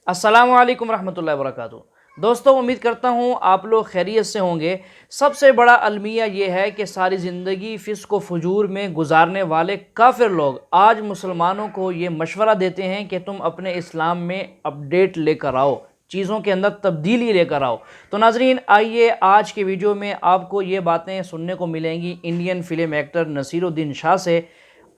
अस्सलामु अलैकुम रहमतुल्लाहि व बरकातुहू। दोस्तों, उम्मीद करता हूँ आप लोग खैरियत से होंगे। सबसे बड़ा अलमिया ये है कि सारी ज़िंदगी फ़िस्क व फजूर में गुजारने वाले काफ़िर लोग आज मुसलमानों को ये मशवरा देते हैं कि तुम अपने इस्लाम में अपडेट लेकर आओ, चीज़ों के अंदर तब्दीली लेकर आओ। तो नाजरीन, आइए आज के वीडियो में आपको ये बातें सुनने को मिलेंगी Indian film actor Naseeruddin Shah से।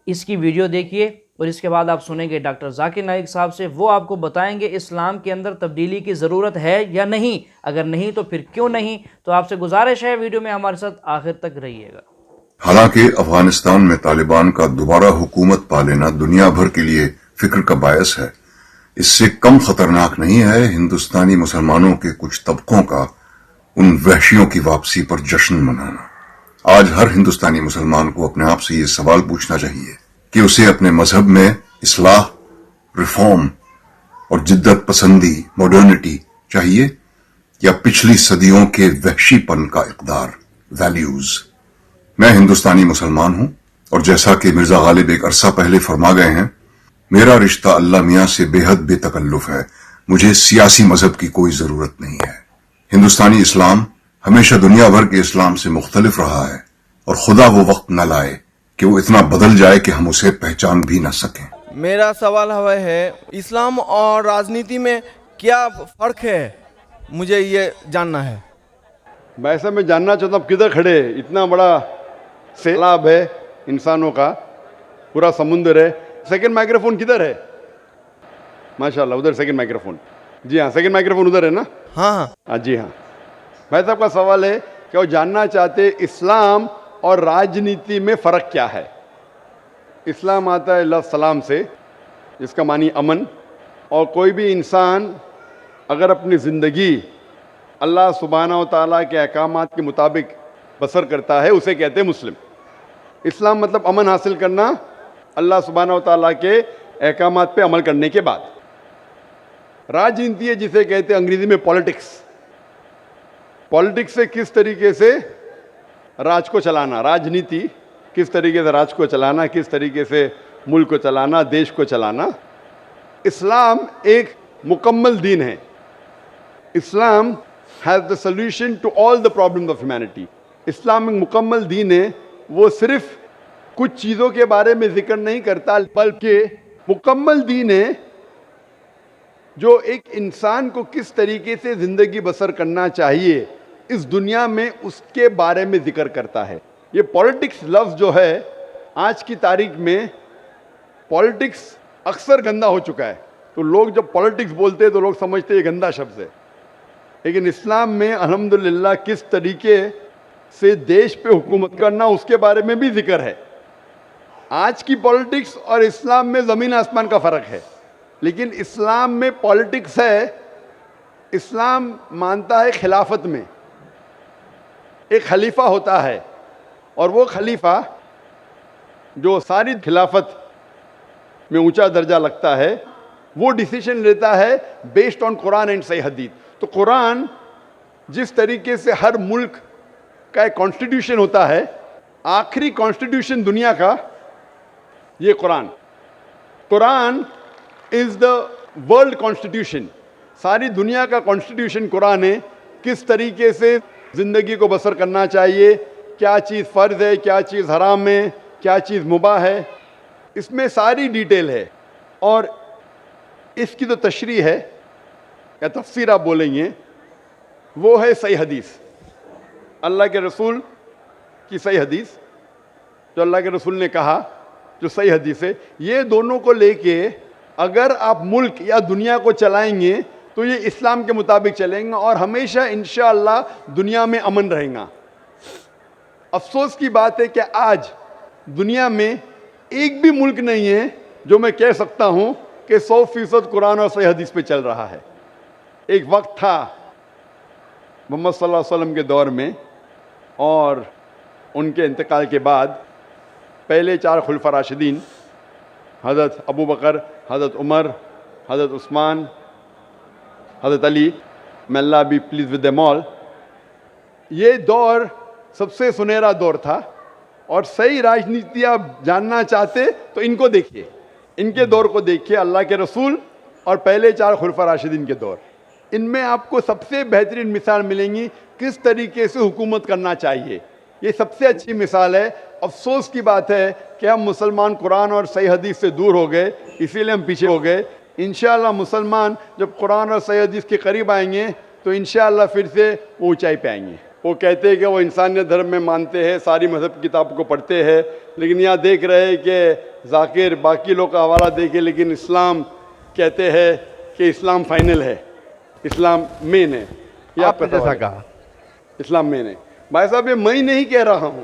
इसकी वीडियो देखिए और इसके बाद आप सुनेंगे डॉक्टर जाकिर नाइक साहब से। वो आपको बताएंगे इस्लाम के अंदर तब्दीली की ज़रूरत है या नहीं, अगर नहीं तो फिर क्यों नहीं। तो आपसे गुजारिश है वीडियो में हमारे साथ आखिर तक रहिएगा। हालांकि अफगानिस्तान में तालिबान का दोबारा हुकूमत पा लेना दुनिया भर के लिए फिक्र का बायस है, इससे कम खतरनाक नहीं है हिंदुस्तानी मुसलमानों के कुछ तबकों का उन वहशियों की वापसी पर जश्न मनाना। आज हर हिंदुस्तानी मुसलमान को अपने आप से ये सवाल पूछना चाहिए कि उसे अपने मजहब में इस्लाह, रिफॉर्म और जिद्दत पसंदी, मॉडर्निटी चाहिए या पिछली सदियों के वहशीपन का इक़दार, वैल्यूज। मैं हिंदुस्तानी मुसलमान हूं और जैसा कि मिर्जा गालिब एक अरसा पहले फरमा गए हैं, मेरा रिश्ता अल्लाह मियां से बेहद बेतकल्लुफ है। मुझे सियासी मजहब की कोई जरूरत नहीं है। हिंदुस्तानी इस्लाम हमेशा दुनिया भर के इस्लाम से मुख्तलिफ रहा है और खुदा वो वक्त न लाए कि वो इतना बदल जाए कि हम उसे पहचान भी न सकें। मेरा सवाल है इस्लाम और राजनीति में क्या फर्क है, मुझे ये जानना है। वैसे मैं जानना चाहता हूँ किधर खड़े, इतना बड़ा सैलाब है इंसानों का, पूरा समुंदर है। सेकंड माइक्रोफोन किधर है? माशाल्लाह, उधर सेकंड माइक्रोफोन। जी हाँ, सेकंड माइक्रोफोन उधर है ना? हाँ। जी हाँ। भाई साहब का सवाल है कि वो जानना चाहते इस्लाम और राजनीति में फ़र्क क्या है। इस्लाम आता है लफ्ज़ सलाम से, जिसका मानी अमन, और कोई भी इंसान अगर अपनी ज़िंदगी अल्लाह सुब्हानहू व तआला के अहकामात के मुताबिक बसर करता है, उसे कहते हैं मुस्लिम। इस्लाम मतलब अमन हासिल करना अल्लाह सुब्हानहू व तआला के अहकामात पे अमल करने के बाद। राजनीति है जिसे कहते हैं अंग्रेजी में पॉलिटिक्स। पॉलिटिक्स से किस तरीके से राज को चलाना, राजनीति किस तरीके से राज को चलाना, किस तरीके से मुल्क को चलाना, देश को चलाना। इस्लाम एक मुकम्मल दीन है। Islam has the solution to all the problems of humanity. Islam एक मुकम्मल दीन है। वो सिर्फ कुछ चीज़ों के बारे में जिक्र नहीं करता, बल्कि मुकम्मल दीन है जो एक इंसान को किस तरीके से ज़िंदगी बसर करना चाहिए इस दुनिया में, उसके बारे में जिक्र करता है। ये पॉलिटिक्स लफ्ज़ जो है, आज की तारीख में पॉलिटिक्स अक्सर गंदा हो चुका है। तो लोग जब पॉलिटिक्स बोलते हैं तो लोग समझते हैं ये गंदा शब्द है, लेकिन इस्लाम में अल्हम्दुलिल्लाह किस तरीके से देश पे हुकूमत करना उसके बारे में भी जिक्र है। आज की पॉलिटिक्स और इस्लाम में ज़मीन आसमान का फ़र्क है, लेकिन इस्लाम में पॉलिटिक्स है। इस्लाम मानता है खिलाफत में एक खलीफा होता है, और वो खलीफा जो सारी खिलाफत में ऊंचा दर्जा लगता है, वो डिसीजन लेता है बेस्ड ऑन कुरान एंड सही हदीस। तो कुरान जिस तरीके से हर मुल्क का एक कॉन्स्टिट्यूशन होता है, आखिरी कॉन्स्टिट्यूशन दुनिया का ये Quran is the world constitution. सारी दुनिया का कॉन्स्टिट्यूशन कुरान है। किस तरीके से ज़िंदगी को बसर करना चाहिए, क्या चीज़ फ़र्ज़ है, क्या चीज़ हराम है, क्या चीज़ मुबाह है, इसमें सारी डिटेल है। और इसकी तो तशरीह है या तफसीर आप बोलेंगे, वो है सही हदीस, अल्लाह के रसूल की सही हदीस, जो अल्लाह के रसूल ने कहा, जो सही हदीस है। ये दोनों को लेके अगर आप मुल्क या दुनिया को चलाएंगे तो ये इस्लाम के मुताबिक चलेंगे और हमेशा इंशाअल्लाह दुनिया में अमन रहेगा। अफसोस की बात है कि आज दुनिया में एक भी मुल्क नहीं है जो मैं कह सकता हूँ कि 100% कुरान और सही हदीस पे चल रहा है। एक वक्त था मोहम्मद सल्लल्लाहु अलैहि वसल्लम के दौर में, और उनके इंतकाल के बाद पहले 4 खुलफा राशिदीन, हज़रत अबू बकर, हज़रत उमर, हज़रत उस्मान, हज़रत Ali, may Allah be pleased with them all, ये दौर सबसे सुनहरा दौर था। और सही राजनीति आप जानना चाहते तो इनको देखिए, इनके दौर को देखिए। अल्लाह के रसूल और पहले 4 खुलफा राशिदीन के दौर। इनमें आपको सबसे बेहतरीन मिसाल मिलेंगी किस तरीके से हुकूमत करना चाहिए। ये सबसे अच्छी मिसाल है। अफसोस की बात है कि हम मुसलमान कुरान और सही हदीस से दूर हो गए, इसीलिए हम पीछे हो गए। इंशाअल्लाह मुसलमान जब कुरान और सही हदीस के करीब आएंगे तो इंशाअल्लाह फिर से वो ऊंचाई पे आएंगे। वो कहते हैं कि वो इंसानियत धर्म में मानते हैं, सारी मजहब की किताब को पढ़ते हैं, लेकिन यहाँ देख रहे हैं कि जाकिर बाकी लोग का हवाला देखे, लेकिन इस्लाम कहते हैं कि इस्लाम फाइनल है, इस्लाम मेन है। ये आपने आपका जैसा सवाल है। कहा। इस्लाम में नहीं। भाई साहब ये मैं नहीं कह रहा हूं,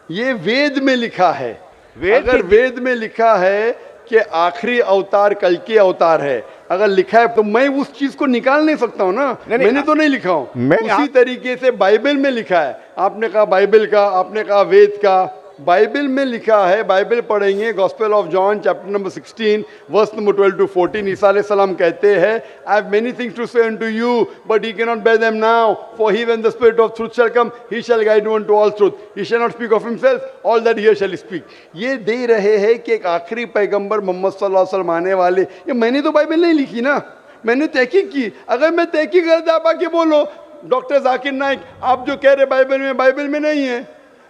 ये वेद में लिखा है। अगर वेद में लिखा है कि आखिरी अवतार कल के अवतार है, अगर लिखा है तो मैं उस चीज को निकाल नहीं सकता हूं ना। मैंने तो नहीं लिखा हूं। उसी तरीके से बाइबल में लिखा है। आपने कहा बाइबल का, आपने कहा वेद का। बाइबल में लिखा है, बाइबल पढ़ेंगे, gospel of John chapter number 16 verse number 12 to 14। Isa अलैहि सलाम कहते हैं, I have many things to say unto you but he can not bear them now, for he when the spirit of truth shall come he shall guide you to all truth, he shall not speak of himself, all that he shall speak. ये दे रहे हैं कि एक आखिरी पैगंबर मोहम्मद सल्लल्लाहु अलैहि वसल्लम आने वाले। ये मैंने तो बाइबल नहीं लिखी ना, मैंने तहकीक की। अगर मैं तहकीक करता आप आके बोलो डॉक्टर जाकिर नाइक आप जो कह रहे बाइबल में नहीं है,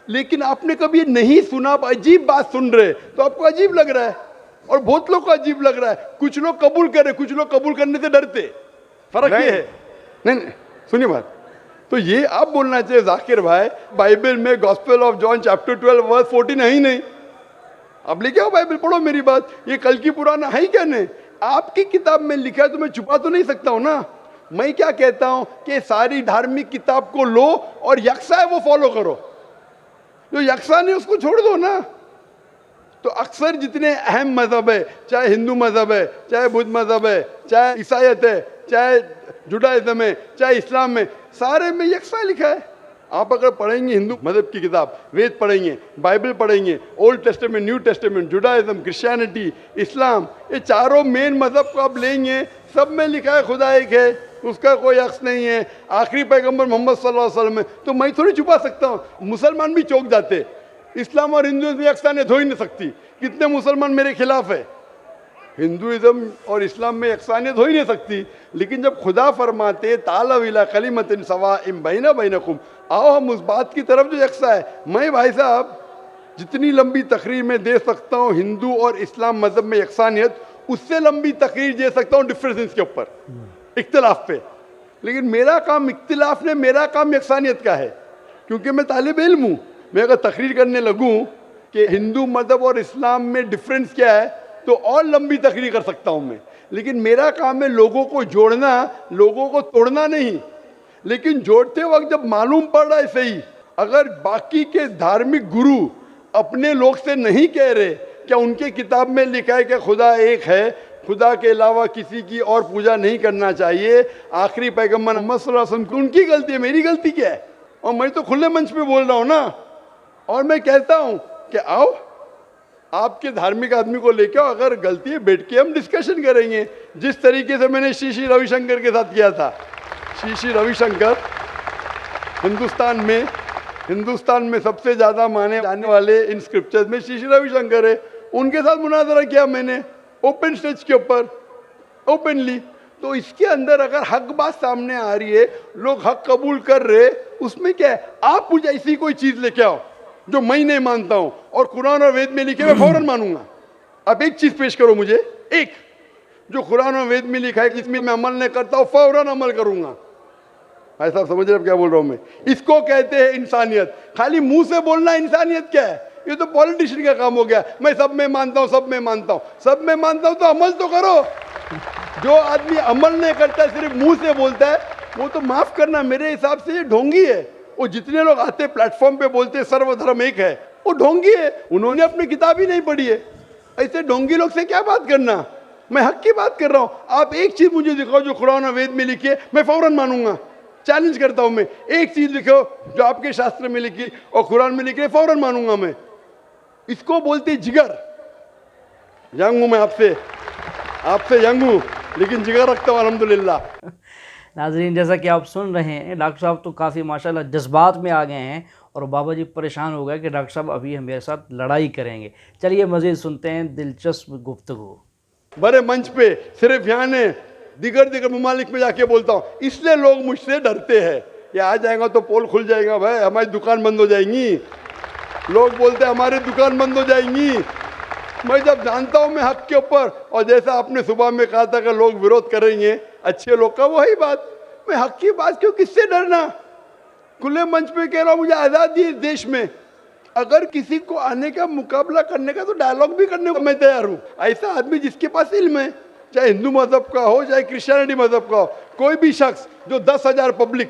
लेकिन आपने कभी नहीं सुना, आप अजीब बात सुन रहे तो आपको अजीब लग रहा है, और बहुत लोग को अजीब लग रहा है। कुछ लोग कबूल कर रहे, कुछ लोग कबूल करने से डरते। फर्क ये है। नहीं सुनिए बात, तो ये आप बोलना चाहिए जाकिर भाई बाइबल में gospel of John chapter 12 verse 14 है ही नहीं। अब लेके आओ बाइबल, पढ़ो मेरी बात। ये कल की पुराना है ही क्या नहीं? आपकी किताब में लिखा है तो मैं छुपा तो नहीं सकता हूं ना। मैं क्या कहता हूं कि सारी धार्मिक किताब को लो और यकसा है वो फॉलो करो, जो यकसा नहीं उसको छोड़ दो ना। तो अक्सर जितने अहम मजहब है, चाहे हिंदू मजहब है, चाहे बुद्ध मजहब है, चाहे ईसाईयत है, चाहे जुडाइज्म है, चाहे इस्लाम में, सारे में यकसा लिखा है। आप अगर पढ़ेंगे हिंदू मजहब की किताब, वेद पढ़ेंगे, बाइबल पढ़ेंगे, old testament, new testament, Judaism, Christianity, Islam, ये चारों मेन मजहब को आप लेंगे, सब में लिखा है खुदा एक है, उसका कोई अक्स नहीं है, आखिरी पैगंबर मोहम्मद सल्लल्लाहु अलैहि वसल्लम है। तो मैं थोड़ी छुपा सकता हूँ। मुसलमान भी चौंक जाते, इस्लाम और हिंदुइज्म में यकसानियत हो ही नहीं सकती। कितने मुसलमान मेरे खिलाफ है, हिंदुइज्म और इस्लाम में यकसानियत हो ही नहीं सकती। लेकिन जब खुदा फरमाते तालव इला कलिमतिन सवाइम बैना बैनकुम, आओ हम उस बात की तरफ जो यकसा है। मैं भाई साहब जितनी लंबी तकरीर में दे सकता हूँ हिंदू और इस्लाम मजहब में यकसानियत, उससे लंबी तकरीर दे सकता हूँ डिफरेंसेस के ऊपर, इख्तिलाफ पे। लेकिन मेरा काम इख्तिलाफ ने, मेरा काम यकसानियत का है, क्योंकि मैं तालिब इल्म हूँ। मैं अगर तकरीर करने लगूँ कि हिंदू मजहब और इस्लाम में डिफरेंस क्या है तो और लंबी तकरीर कर सकता हूँ मैं। लेकिन मेरा काम है लोगों को जोड़ना, लोगों को तोड़ना नहीं। लेकिन जोड़ते वक्त जब मालूम पड़ रहा है सही, अगर बाकी के धार्मिक गुरु अपने लोग से नहीं कह रहे, क्या उनके किताब में लिखा है कि खुदा एक है, खुदा के अलावा किसी की और पूजा नहीं करना चाहिए, आखिरी पैगंबर मोहम्मद सल्लल्लाहु अलैहि वसल्लम की, उनकी गलती है, मेरी गलती क्या है? और मैं तो खुले मंच पे बोल रहा हूँ ना। और मैं कहता हूँ कि आओ आपके धार्मिक आदमी को लेके आओ, अगर गलती है बैठ के हम डिस्कशन करेंगे, जिस तरीके से मैंने श्री रविशंकर के साथ किया था। श्री रविशंकर हिंदुस्तान में सबसे ज्यादा माने जाने वाले इन स्क्रिप्चर्स में श्री रविशंकर है। उनके साथ मुनाजरा किया मैंने ओपन स्टेज के ऊपर, ओपनली। तो इसके अंदर अगर हक बात सामने आ रही है, लोग हक कबूल कर रहे, उसमें क्या है? आप मुझे ऐसी कोई चीज लेके आओ जो मैं नहीं मानता हूं और कुरान और वेद में लिखे मैं फौरन मानूंगा। अब एक चीज पेश करो मुझे, एक जो कुरान और वेद में लिखा है कि इसमें मैं अमल नहीं करता हूं, फौरन अमल करूंगा। भाई साहब समझ रहे क्या बोल रहा हूं मैं? इसको कहते हैं इंसानियत। खाली मुंह से बोलना इंसानियत क्या है? ये तो पॉलिटिशियन का काम हो गया। मैं सब में मानता हूं, सब में मानता हूं, सब में मानता हूं, तो अमल तो करो। जो आदमी अमल नहीं करता, सिर्फ मुंह से बोलता है, वो तो माफ करना मेरे हिसाब से ये ढोंगी है। वो जितने लोग आते प्लेटफॉर्म पे बोलते सर्वधर्म एक है, वो ढोंगी है। उन्होंने अपनी किताब ही नहीं पढ़ी है। ऐसे ढोंगी लोग से क्या बात करना? मैं हक की बात कर रहा हूं। आप एक चीज मुझे दिखाओ जो कुरान और वेद में लिखी है, मैं फौरन मानूंगा। चैलेंज करता हूं मैं, एक चीज लिखो जो आपके शास्त्र में लिखी और कुरान में लिखी है, फौरन मानूंगा मैं। इसको बोलते जिगर। यंग हूं मैं, आपसे यंग हूं, लेकिन जिगर रखता हूं अल्हम्दुलिल्लाह। नाजरीन, जैसा कि आप सुन रहे हैं, डॉक्टर साहब तो काफ़ी माशाल्लाह जज्बात में आ गए हैं और बाबा जी परेशान हो गए कि डॉक्टर साहब अभी हमारे साथ लड़ाई करेंगे। चलिए मज़ीद सुनते हैं दिलचस्प गुफ्तगू। बड़े मंच पे सिर्फ यहाँ ने दिगर ममालिक में जाके बोलता हूँ, इसलिए लोग मुझसे डरते हैं। ये आ जाएगा तो पोल खुल जाएगा भाई, हमारी दुकान बंद हो जाएंगी। लोग बोलते हैं हमारी दुकान बंद हो जाएंगी। मैं जब जानता हूँ मैं हक के ऊपर, और जैसा आपने सुबह में कहा था कि लोग विरोध करेंगे अच्छे लोग का, वही बात, मैं हक की बात क्यों, किससे डरना। खुले मंच पे कह रहा हूँ मुझे आज़ादी है इस देश में, अगर किसी को आने का मुकाबला करने का तो डायलॉग भी करने को मैं तैयार हूँ। ऐसा आदमी जिसके पास इल्म है, चाहे हिंदू मजहब का हो चाहे क्रिश्चियनिटी मजहब का हो, कोई भी शख्स जो 10,000 पब्लिक,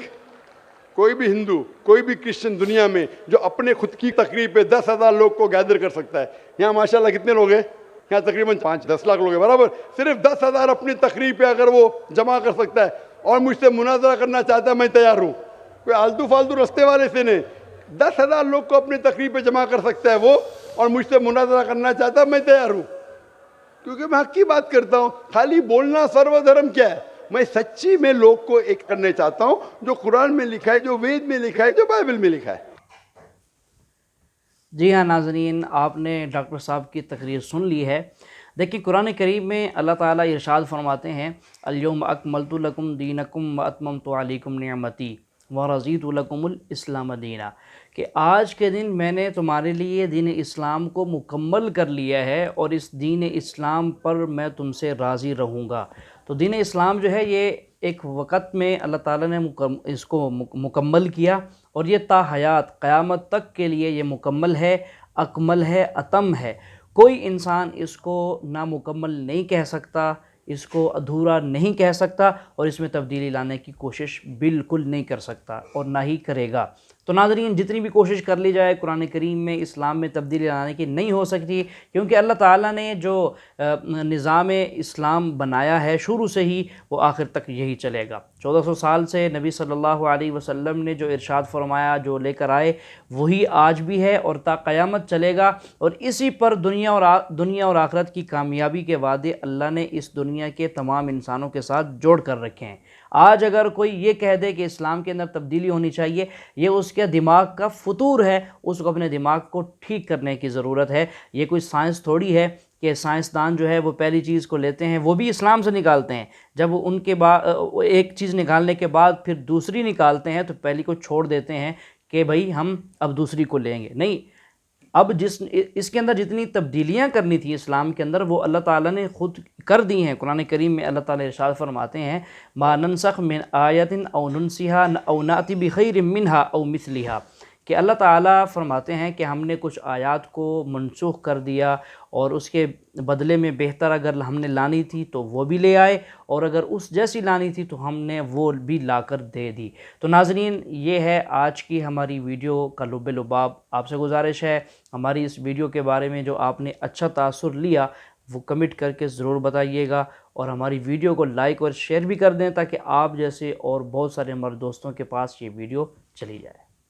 कोई भी हिंदू कोई भी क्रिश्चियन दुनिया में जो अपने खुद की तकरीब पे 10,000 लोग को गैदर कर सकता है। यहाँ माशाल्लाह कितने लोग हैं, यहाँ तकरीबन 5-10 लाख लोग हैं बराबर। सिर्फ 10,000 अपनी तकरीब पे अगर वो जमा कर सकता है और मुझसे मुनाजरा करना चाहता है, मैं तैयार हूँ। कोई आलतू फालतू रस्ते वाले से नहीं, 10,000 लोग को अपनी तकरीब पे जमा कर सकता है वो, और मुझसे मुनाजरा करना चाहता है, मैं तैयार हूँ। क्योंकि मैं हक की बात करता हूँ। खाली बोलना सर्वधर्म क्या है, मैं सच्ची में लोग को एक करने चाहता हूँ, जो कुरान में लिखा है, जो वेद में लिखा है, जो बाइबल में लिखा है। जी हाँ नाज़रीन, आपने डॉक्टर साहब की तकरीर सुन ली है। देखिए कुरान करीम में अल्लाह ताला इरशाद फरमाते हैं, अल-यौम अकमलतु लकुम दीनकुम व अतममतु अलैकुम निअमती व रज़ीतु लकुमुल इस्लाम दीना, कि आज के दिन मैंने तुम्हारे लिए दीन इस्लाम को मुकम्मल कर लिया है और इस दीन इस्लाम पर मैं तुमसे राज़ी रहूँगा। तो दीन इस्लाम जो है ये एक वक़्त में अल्लाह ताला ने इसको मुकम्मल किया, और ये ता हयात क़यामत तक के लिए ये मुकम्मल है, अकमल है, अतम है। कोई इंसान इसको नामुकम्मल नहीं कह सकता, इसको अधूरा नहीं कह सकता, और इसमें तब्दीली लाने की कोशिश बिल्कुल नहीं कर सकता और ना ही करेगा। तो नाज़रीन, जितनी भी कोशिश कर ली जाए कुरान करीम में इस्लाम में तब्दीली लाने की नहीं हो सकती, क्योंकि अल्लाह ताला ने जो निज़ाम इस्लाम बनाया है शुरू से ही वो आखिर तक यही चलेगा। 1400 साल से नबी सल्लल्लाहु अलैहि वसल्लम ने जो इरशाद फरमाया, जो लेकर आए, वही आज भी है और ता क़यामत चलेगा। और इसी पर दुनिया और आखिरत की कामयाबी के वादे अल्लाह ने इस दुनिया के तमाम इंसानों के साथ जोड़ कर रखे हैं। आज अगर कोई ये कह दे कि इस्लाम के अंदर तब्दीली होनी चाहिए, ये उसके दिमाग का फतूर है, उसको अपने दिमाग को ठीक करने की ज़रूरत है। ये कोई साइंस थोड़ी है कि साइंसदान जो है वो पहली चीज़ को लेते हैं, वो भी इस्लाम से निकालते हैं, जब उनके बाद एक चीज़ निकालने के बाद फिर दूसरी निकालते हैं तो पहली को छोड़ देते हैं कि भाई हम अब दूसरी को लेंगे। नहीं, अब इसके अंदर जितनी तब्दीलियां करनी थी इस्लाम के अंदर, वो अल्लाह ताला ने ख़ुद कर दी हैं। कुरान करीम में अल्लाह ताला इरशाद फरमाते हैं, मा नंसख मिन आयतिन औ नुनसिहा औ नाति बिखैरिम मिनहा औ मिस्लिहा, कि अल्लाह ताला फरमाते हैं कि हमने कुछ आयत को मनसूख कर दिया और उसके बदले में बेहतर अगर हमने लानी थी तो वो भी ले आए, और अगर उस जैसी लानी थी तो हमने वो भी लाकर दे दी। तो नाज़रीन, ये है आज की हमारी वीडियो का लुब्बे लुबाब। आपसे गुजारिश है, हमारी इस वीडियो के बारे में जो आपने अच्छा तासुर लिया वो कमेंट करके ज़रूर बताइएगा, और हमारी वीडियो को लाइक और शेयर भी कर दें, ताकि आप जैसे और बहुत सारे हमारे दोस्तों के पास ये वीडियो चली जाए।